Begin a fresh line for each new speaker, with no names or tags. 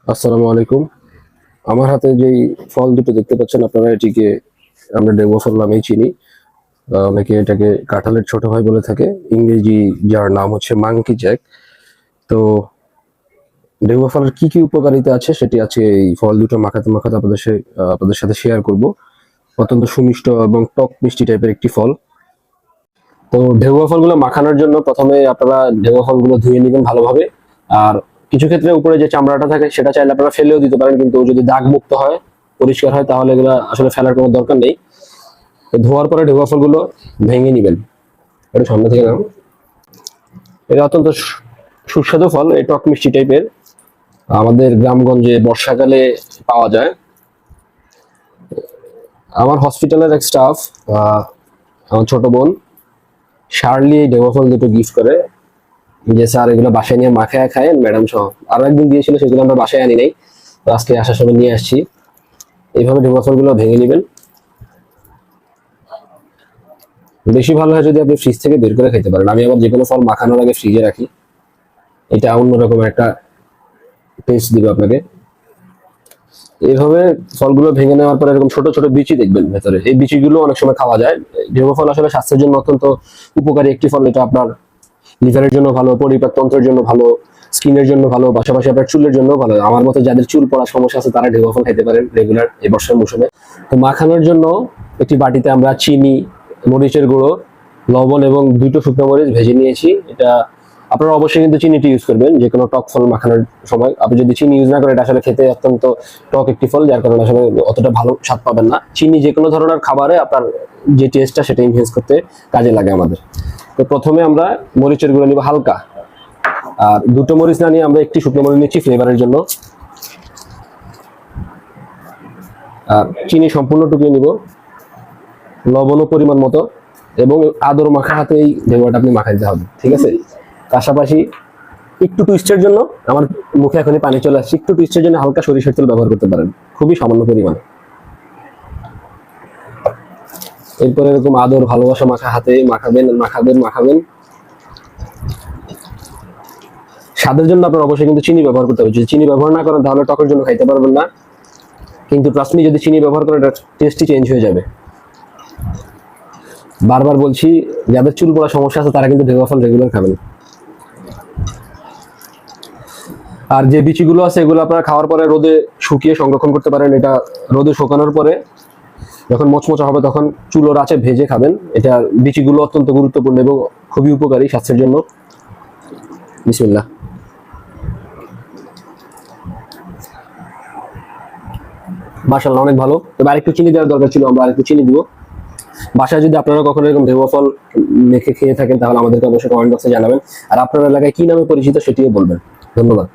আসসালামু আলাইকুম। আমার হাতে যেই ফল দুটো দেখতে পাচ্ছেন আপনারা, এটিকে আমরা ডেগোয়া ফল নামেই চিনি। অনেকে এটাকে কাঁঠালের ছোট ভাই বলে থাকে। ইংরেজি যার নাম হচ্ছে মাংকি জ্যাক। তো ডেগোয়া ফলের কি কি উপকারিতা আছে সেটি আছে এই ফল দুটো মাখাতে মাখাতে আপনাদের সাথে শেয়ার করব। অত্যন্ত সুমিষ্ট এবং টক মিষ্টি টাইপের একটি ফল। তো ঢেউয়া ফলগুলো মাখানোর জন্য প্রথমে আপনারা ঢেউয়া ফলগুলো ধুয়ে নেবেন ভালোভাবে। আর কিছু ক্ষেত্রে উপরে যে চামড়াটা থাকে সেটা চাইলে আপনারা ফেলেও দিতে পারেন, কিন্তু যদি দাগ মুক্ত হয়, পরিষ্কার হয়, তাহলে এগুলো আসলে ফেলার কোনো দরকার নেই। তো ধোয়ার পরে ঢেউয়া ফলগুলো ভেঙে নেবেন। একটু সামনে থেকে নাও। এটা অত্যন্ত সুস্বাদু ফল, এই টক মিষ্টি টাইপের। আমাদের গ্রামগঞ্জে বর্ষাকালে পাওয়া যায়। আমার হসপিটালের এক স্টাফ, আমার ছোট বোন শার্লি, এই ঢেউয়া ফল দুটো গিফট করে যে স্যার এগুলো বাসায় নিয়ে মাখায় খায়েন ম্যাডাম সহ। আরো একদিন দিয়েছিল, সেগুলো আমরা বাসায় আনি নাই, তো আজকে আসার সময় নিয়ে আসছি। এইভাবে ঢেউয়া ফলগুলো ভেঙে নেবেন। বেশি ভালো হয় যদি আপনি ফ্রিজ থেকে বের করে খেতে পারেন। আমি আবার যে কোনো ফল মাখানোর আগে ফ্রিজে রাখি, এটা অন্যরকম একটা টেস্ট দিবে আপনাকে। এইভাবে ফলগুলো ভেঙে নেওয়ার পরে এরকম ছোট ছোট বিচি দেখবেন ভেতরে, এই বিচিগুলো অনেক সময় খাওয়া যায়। ঢেউয়া ফল আসলে স্বাস্থ্যের জন্য অত্যন্ত উপকারী একটি ফল। এটা আপনার লিভারের জন্য ভালো, পরিপাক তন্ত্রের জন্য ভালো, স্কিনের জন্য ভালো, পাশাপাশি আপনার চুলের জন্য ভালো। আমার মতো যাদের চুল পড়ার সমস্যা আছে তারা ঢেউয়া ফল খেতে পারেন রেগুলার এই বর্ষার মৌসুমে। তো মাখানোর জন্য একটি বাটিতে আমরা চিনি, মরিচের গুঁড়ো, লবণ এবং দুটো শুকনো মরিচ ভেজে নিয়েছি। এটা আপনারা অবশ্যই কিন্তু চিনিটি ইউজ করবেন যে কোনো টক ফল মাখানোর সময়। আপনি যদি চিনি ইউজ না করেন, এটা আসলে খেতে অত্যন্ত টক একটি ফল, যার কারণে আসলে অতটা ভালো স্বাদ পাবেন না। চিনি যে কোনো ধরনের খাবারে আপনার যে টেস্টটা সেটা ইনহেন্স করতে কাজে লাগে আমাদের। তো প্রথমে আমরা মরিচের গুঁড়ো নিব হালকা, আর দুটো মরিচ না নিয়ে আমরা একটি শুকনো মরিচ নিচ্ছি ফ্লেভারের জন্য। আর চিনি সম্পূর্ণ টুকিয়ে নিব, লবণও পরিমাণ মতো, এবং আদর মাখা হাতে এই ঢেউয়াটা আপনি মাখা দিতে হবে, ঠিক আছে? পাশাপাশি একটু টুইস্টের জন্য, আমার মুখে এখনই পানি চলে আসছে, একটু টুইস্টের জন্য হালকা সরিষার তেল ব্যবহার করতে পারেন, খুবই সামান্য পরিমাণে। এরপর এরকম আদর ভালোবাসা মাখা হাতে মাখাবেন মাখাবেন মাখাবেন। স্বাদের জন্য আপনার অবশ্যই কিন্তু চিনি ব্যবহার করতে হবে। যদি চিনি ব্যবহার না করেন তাহলে টকের জন্য খাইতে পারবেন না, কিন্তু ট্রাস্ট মি, যদি চিনি ব্যবহার করেন এটা টেস্টই চেঞ্জ হয়ে যাবে। বারবার বলছি, যাদের চুল পড়ার সমস্যা আছে তারা কিন্তু ঢেউয়া ফল রেগুলার খাবেন। আর যে বিচিগুলো আছে এগুলো আপনারা খাওয়ার পরে রোদে শুকিয়ে সংরক্ষণ করতে পারেন। এটা রোদে শুকানোর পরে যখন মচমচা হবে তখন চুলোর আঁচে ভেজে খাবেন। এটা বিচিগুলো অত্যন্ত গুরুত্বপূর্ণ এবং খুবই উপকারী স্বাস্থ্যের জন্য। বিসমিল্লাহ। মাশাআল্লাহ, অনেক ভালো। তবে আরেকটু চিনি দেওয়ার দরকার ছিল, আমরা আরেকটু চিনি দিব। বাসায় যদি আপনারা কখনো এরকম ঢেউয়া ফল মেখে খেয়ে থাকেন তাহলে আমাদেরকে অবশ্যই কমেন্ট বক্সে জানাবেন। আর আপনার এলাকায় কি নামে পরিচিত সেটিও বলবেন। ধন্যবাদ।